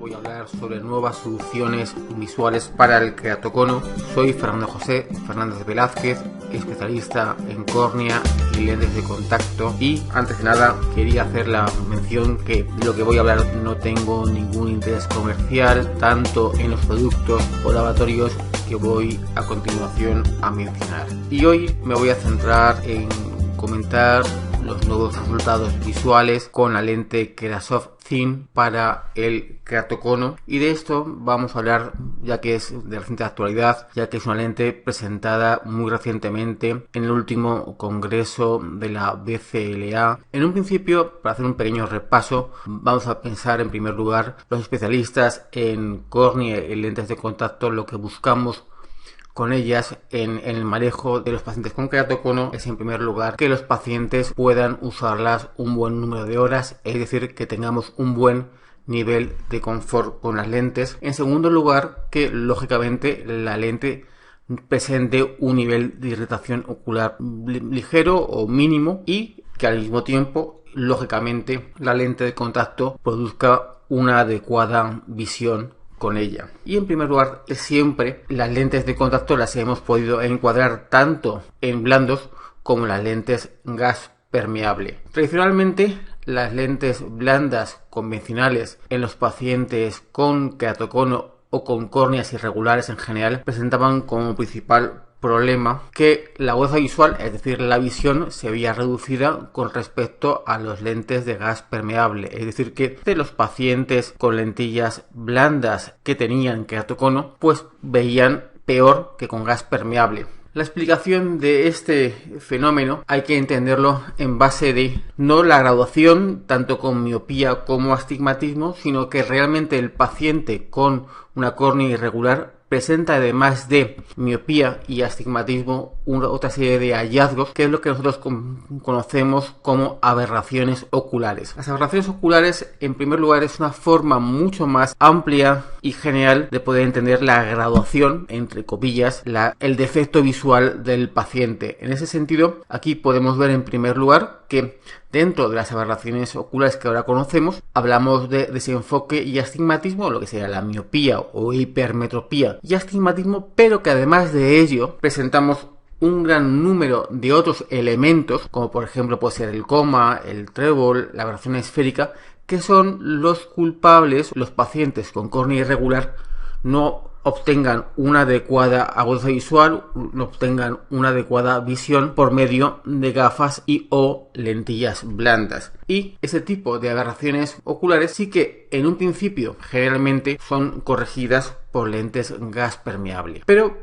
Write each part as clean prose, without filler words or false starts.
voy a hablar sobre nuevas soluciones visuales para el keratocono. Soy Fernando José Fernández Velázquez, especialista en córnea y lentes de contacto, y antes de nada quería hacer la mención que de lo que voy a hablar no tengo ningún interés comercial, tanto en los productos o lavatorios que voy a continuación a mencionar. Y hoy me voy a centrar en comentar los nuevos resultados visuales con la lente Kerasoft Thin para el keratocono, y de esto vamos a hablar ya que es de reciente actualidad, ya que es una lente presentada muy recientemente en el último congreso de la BCLA. En un principio, para hacer un pequeño repaso, vamos a pensar en primer lugar los especialistas en córnea y lentes de contacto. Lo que buscamos con ellas en el manejo de los pacientes con keratocono es en primer lugar que los pacientes puedan usarlas un buen número de horas, es decir, que tengamos un buen nivel de confort con las lentes. En segundo lugar, que lógicamente la lente presente un nivel de irritación ocular ligero o mínimo, y que al mismo tiempo, lógicamente, la lente de contacto produzca una adecuada visión con ella. Y en primer lugar, siempre las lentes de contacto las hemos podido encuadrar tanto en blandos como en las lentes gas permeable. Tradicionalmente, las lentes blandas convencionales en los pacientes con keratocono o con córneas irregulares en general presentaban como principal problema que la agudeza visual, es decir, la visión, se veía reducida con respecto a los lentes de gas permeable. Es decir, que de los pacientes con lentillas blandas que tenían keratocono, pues veían peor que con gas permeable. La explicación de este fenómeno hay que entenderlo en base de no la graduación tanto con miopía como astigmatismo, sino que realmente el paciente con una córnea irregular presenta, además de miopía y astigmatismo, otra serie de hallazgos, que es lo que nosotros conocemos como aberraciones oculares. Las aberraciones oculares, en primer lugar, es una forma mucho más amplia y general de poder entender la graduación, entre comillas, el defecto visual del paciente. En ese sentido, aquí podemos ver en primer lugar que dentro de las aberraciones oculares que ahora conocemos, hablamos de desenfoque y astigmatismo, lo que sería la miopía o hipermetropía y astigmatismo, pero que además de ello presentamos un gran número de otros elementos, como por ejemplo puede ser el coma, el trébol, la aberración esférica, que son los culpables. Los pacientes con córnea irregular no obtengan una adecuada agudeza visual, no obtengan una adecuada visión por medio de gafas y o lentillas blandas. Y ese tipo de aberraciones oculares sí que en un principio generalmente son corregidas por lentes gas permeable. Pero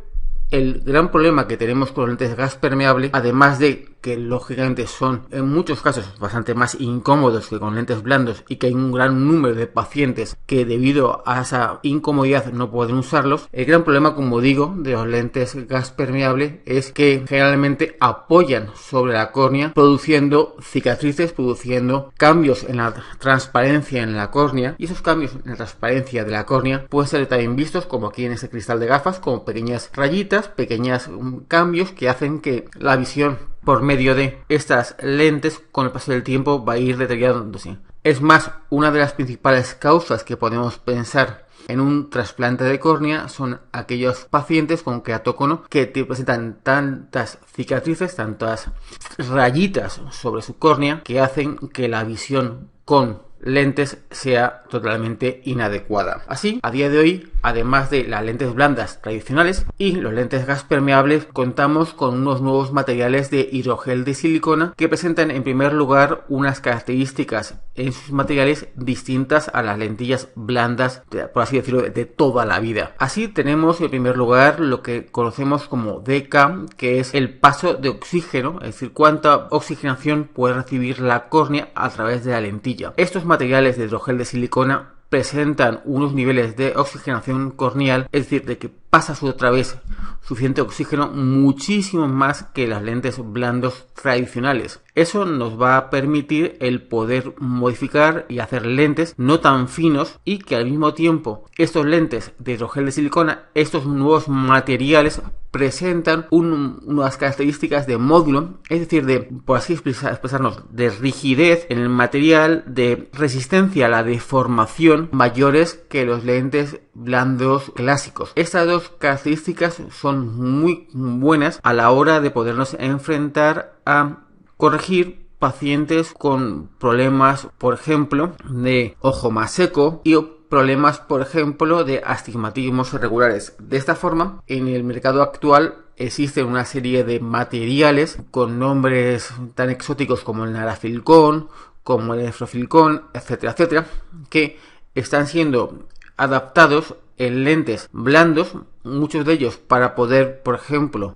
el gran problema que tenemos con los lentes gas permeable, además de que lógicamente son en muchos casos bastante más incómodos que con lentes blandos, y que hay un gran número de pacientes que debido a esa incomodidad no pueden usarlos, el gran problema, como digo, de los lentes gas permeable es que generalmente apoyan sobre la córnea, produciendo cicatrices, produciendo cambios en la transparencia en la córnea, y esos cambios en la transparencia de la córnea pueden ser también vistos, como aquí en este cristal de gafas, como pequeñas rayitas, pequeños cambios que hacen que la visión por medio de estas lentes con el paso del tiempo va a ir deteriorándose. Es más, una de las principales causas que podemos pensar en un trasplante de córnea son aquellos pacientes con keratocono que presentan tantas cicatrices, tantas rayitas sobre su córnea, que hacen que la visión con lentes sea totalmente inadecuada. Así, a día de hoy, además de las lentes blandas tradicionales y los lentes gas permeables, contamos con unos nuevos materiales de hidrogel de silicona que presentan en primer lugar unas características en sus materiales distintas a las lentillas blandas, por así decirlo, de toda la vida. Así tenemos en primer lugar lo que conocemos como DK, que es el paso de oxígeno, es decir, cuánta oxigenación puede recibir la córnea a través de la lentilla. Estos materiales de hidrogel de silicona presentan unos niveles de oxigenación corneal, es decir, de que pasa otra vez suficiente oxígeno, muchísimo más que las lentes blandos tradicionales. Eso nos va a permitir el poder modificar y hacer lentes no tan finos, y que al mismo tiempo estos lentes de hidrogel de silicona, estos nuevos materiales, presentan unas características de módulo, es decir, de, por así expresarnos, de rigidez en el material, de resistencia a la deformación, mayores que los lentes blandos clásicos. Estas dos características son muy buenas a la hora de podernos enfrentar a corregir pacientes con problemas, por ejemplo, de ojo más seco y problemas, por ejemplo, de astigmatismos irregulares. De esta forma, en el mercado actual existen una serie de materiales con nombres tan exóticos como el narafilcón, como el efrofilcón, etcétera, etcétera, que están siendo adaptados en lentes blandos, muchos de ellos para poder, por ejemplo,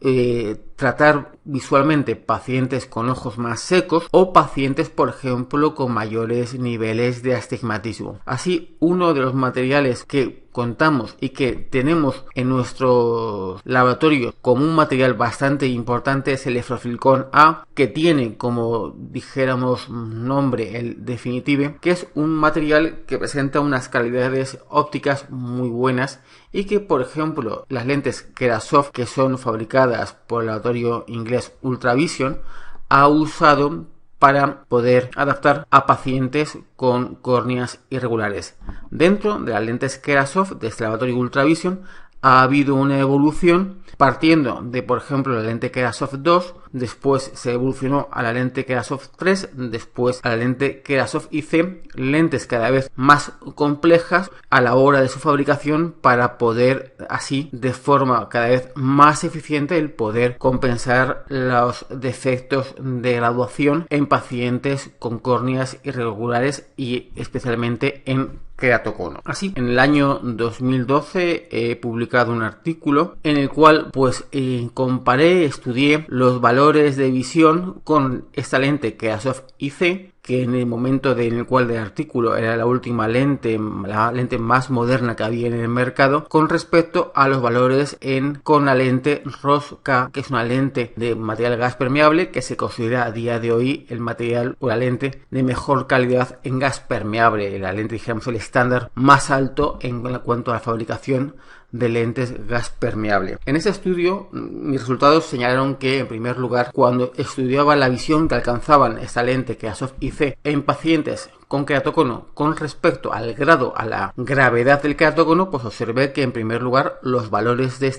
tratar visualmente pacientes con ojos más secos o pacientes, por ejemplo, con mayores niveles de astigmatismo. Así, uno de los materiales que contamos y que tenemos en nuestro laboratorio como un material bastante importante es el efrofilcón A, que tiene, como dijéramos, nombre el Definitive, que es un material que presenta unas calidades ópticas muy buenas y que, por ejemplo, las lentes Kerasoft, que son fabricadas por el laboratorio inglés Ultravision, ha usado para poder adaptar a pacientes con córneas irregulares. Dentro de las lentes Kerasoft de este laboratorio Ultravision ha habido una evolución partiendo de, por ejemplo, la lente Kerasoft 2, después se evolucionó a la lente Kerasoft 3, después a la lente Kerasoft IC, lentes cada vez más complejas a la hora de su fabricación para poder así, de forma cada vez más eficiente, el poder compensar los defectos de graduación en pacientes con córneas irregulares y especialmente en queratocono. Así, en el año 2012 he publicado un artículo en el cual comparé, estudié los valores de visión con esta lente Kerasoft IC, que en el momento en el cual del artículo era la última lente, la lente más moderna que había en el mercado, con respecto a los valores con la lente ROSCA, que es una lente de material gas permeable que se considera a día de hoy el material o la lente de mejor calidad en gas permeable, la lente, dijéramos, el estándar más alto en cuanto a la fabricación de lentes gas permeable. En ese estudio mis resultados señalaron que, en primer lugar, cuando estudiaba la visión que alcanzaban esta lente Kerasoft IC en pacientes con queratocono con respecto al grado, a la gravedad del queratocono, pues observé que, en primer lugar, los valores de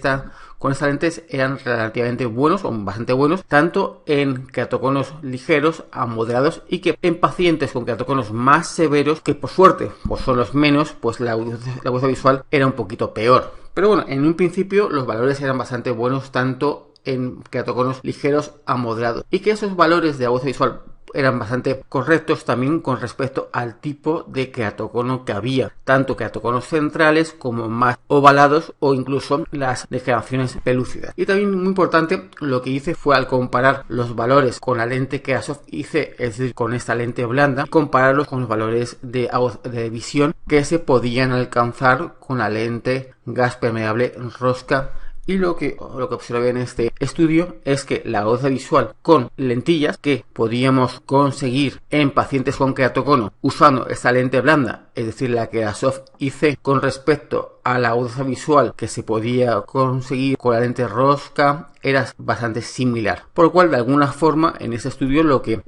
con estas lentes eran relativamente buenos o bastante buenos, tanto en queratoconos ligeros a moderados, y que en pacientes con queratoconos más severos, que por suerte pues son los menos, pues la agudeza visual era un poquito peor. Pero bueno, en un principio los valores eran bastante buenos tanto en queratoconos ligeros a moderados, y que esos valores de agudeza visual eran bastante correctos también con respecto al tipo de queratocono que había, tanto queratoconos centrales como más ovalados o incluso las degeneraciones pelúcidas. Y también, muy importante, lo que hice fue, al comparar los valores con la lente Kerasoft IC, es decir, con esta lente blanda, compararlos con los valores de visión que se podían alcanzar con la lente gas permeable ROSCA. Y lo que observé en este estudio es que la agudeza visual con lentillas que podíamos conseguir en pacientes con queratocono usando esta lente blanda, es decir, la Kerasoft IC, con respecto a la agudeza visual que se podía conseguir con la lente ROSCA, era bastante similar. Por lo cual, de alguna forma, en este estudio lo que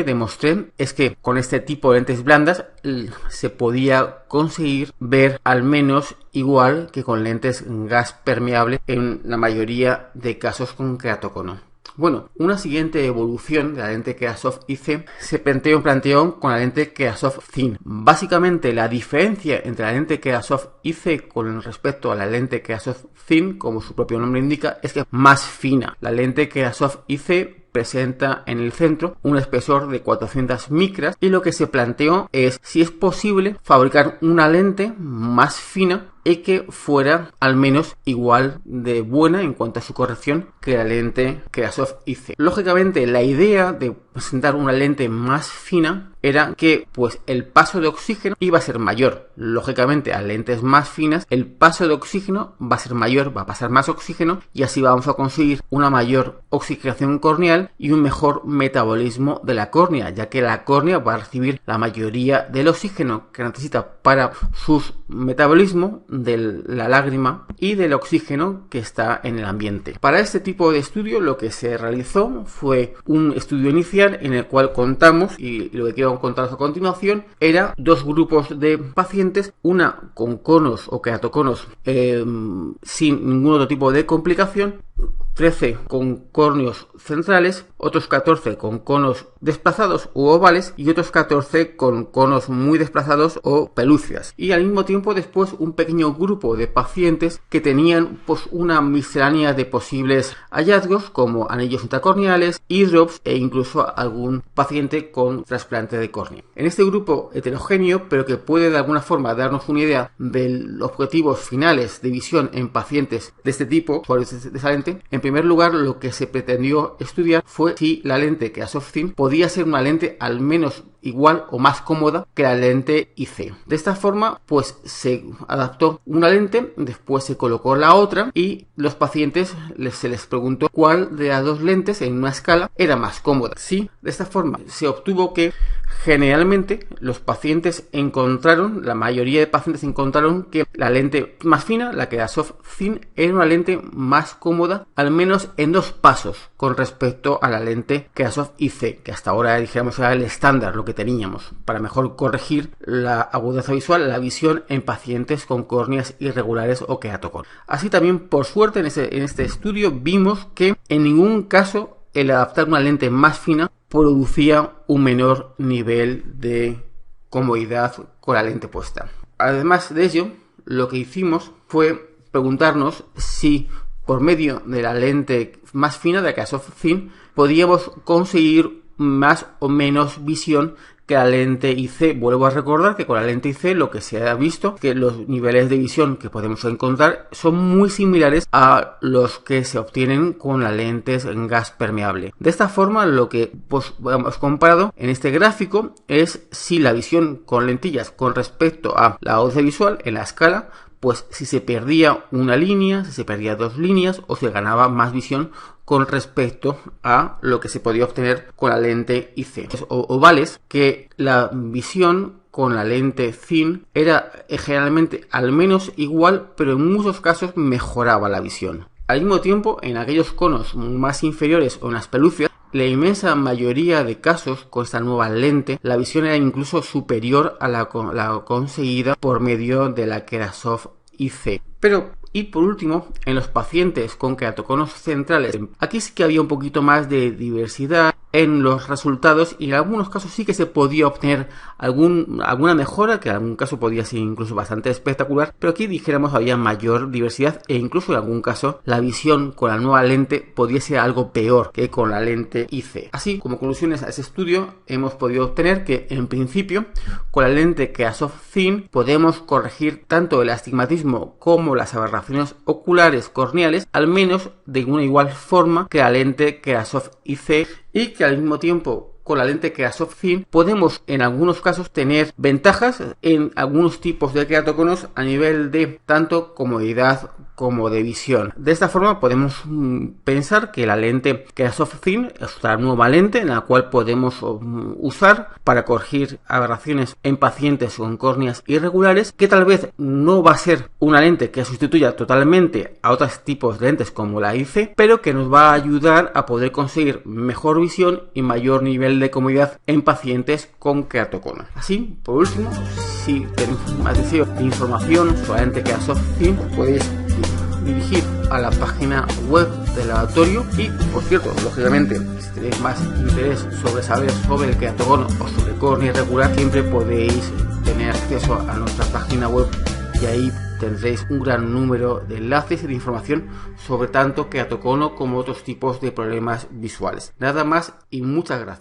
demostré es que con este tipo de lentes blandas se podía conseguir ver al menos igual que con lentes gas permeable en la mayoría de casos con queratocono. Bueno, una siguiente evolución de la lente Kerasoft IC se planteó con la lente Kerasoft Thin. Básicamente, la diferencia entre la lente Kerasoft IC con respecto a la lente Kerasoft Thin, como su propio nombre indica, es que es más fina. La lente Kerasoft IC presenta en el centro un espesor de 400 micras, y lo que se planteó es si es posible fabricar una lente más fina y que fuera al menos igual de buena en cuanto a su corrección que la lente Kerasoft IC. Lógicamente, la idea de presentar una lente más fina era que pues el paso de oxígeno iba a ser mayor. Lógicamente, a lentes más finas, el paso de oxígeno va a ser mayor, va a pasar más oxígeno y así vamos a conseguir una mayor oxigenación corneal y un mejor metabolismo de la córnea, ya que la córnea va a recibir la mayoría del oxígeno que necesita para su metabolismo de la lágrima y del oxígeno que está en el ambiente. Para este tipo de estudio lo que se realizó fue un estudio inicial en el cual contamos, y lo que quiero contaros a continuación, era dos grupos de pacientes, una con conos o queratoconos sin ningún otro tipo de complicación, 13 con córneos centrales, otros 14 con conos desplazados u ovales y otros 14 con conos muy desplazados o pelúcidas. Y al mismo tiempo después un pequeño grupo de pacientes que tenían pues una miscelánea de posibles hallazgos como anillos intracorneales, eardrops e incluso algún paciente con trasplante de córnea. En este grupo heterogéneo, pero que puede de alguna forma darnos una idea de los objetivos finales de visión en pacientes de este tipo, usuarios de esa lente, en primer lugar lo que se pretendió estudiar fue si la lente Kerasov Thin podía ser una lente al menos igual o más cómoda que la lente IC. De esta forma pues se adaptó una lente, después se colocó la otra y los pacientes se les preguntó cuál de las dos lentes en una escala era más cómoda. Sí, de esta forma se obtuvo que generalmente los pacientes encontraron, la mayoría de pacientes encontraron que la lente más fina, la Kerasov Thin, era una lente más cómoda, al menos en dos pasos con respecto a la lente Kerasov IC, que hasta ahora dijéramos era el estándar, lo que teníamos para mejor corregir la agudeza visual, la visión en pacientes con córneas irregulares o queratoconos. Así también, por suerte, en este estudio vimos que en ningún caso el adaptar una lente más fina producía un menor nivel de comodidad con la lente puesta. Además de ello, lo que hicimos fue preguntarnos si por medio de la lente más fina de la Kerasov Thin podíamos conseguir más o menos visión que la lente IC. Vuelvo a recordar que con la lente IC lo que se ha visto que los niveles de visión que podemos encontrar son muy similares a los que se obtienen con las lentes en gas permeable. De esta forma lo que hemos comparado en este gráfico es si la visión con lentillas con respecto a la agudeza visual en la escala, pues si se perdía una línea, si se perdía dos líneas o se ganaba más visión con respecto a lo que se podía obtener con la lente IC. Ovales, que la visión con la lente Thin era generalmente al menos igual, pero en muchos casos mejoraba la visión. Al mismo tiempo, en aquellos conos más inferiores o en las pelúcidas, la inmensa mayoría de casos con esta nueva lente, la visión era incluso superior a la conseguida por medio de la Kerasov IC. Y por último, en los pacientes con queratoconos centrales, aquí sí que había un poquito más de diversidad en los resultados y en algunos casos sí que se podía obtener alguna mejora, que en algún caso podía ser incluso bastante espectacular, pero aquí dijéramos había mayor diversidad e incluso en algún caso la visión con la nueva lente podía ser algo peor que con la lente IC. Así, como conclusiones a ese estudio, hemos podido obtener que en principio con la lente Kerasov Thin podemos corregir tanto el astigmatismo como las aberraciones oculares corneales, al menos de una igual forma que la lente Kerasov IC, y que al mismo tiempo con la lente Kerasov Thin podemos en algunos casos tener ventajas en algunos tipos de queratoconos a nivel de tanto comodidad como de visión. De esta forma podemos pensar que la lente Kerasov Thin es una nueva lente en la cual podemos usar para corregir aberraciones en pacientes con córneas irregulares, que tal vez no va a ser una lente que sustituya totalmente a otros tipos de lentes como la IC, pero que nos va a ayudar a poder conseguir mejor visión y mayor nivel de comodidad en pacientes con queratoconos. Así, por último, si tenéis más deseo de información sobre la lente Kerasov Thin, podéis dirigir a la página web del laboratorio y, por cierto, lógicamente, si tenéis más interés sobre saber sobre el queratocono o sobre córnea irregular, siempre podéis tener acceso a nuestra página web y ahí tendréis un gran número de enlaces y de información sobre tanto queratocono como otros tipos de problemas visuales. Nada más y muchas gracias.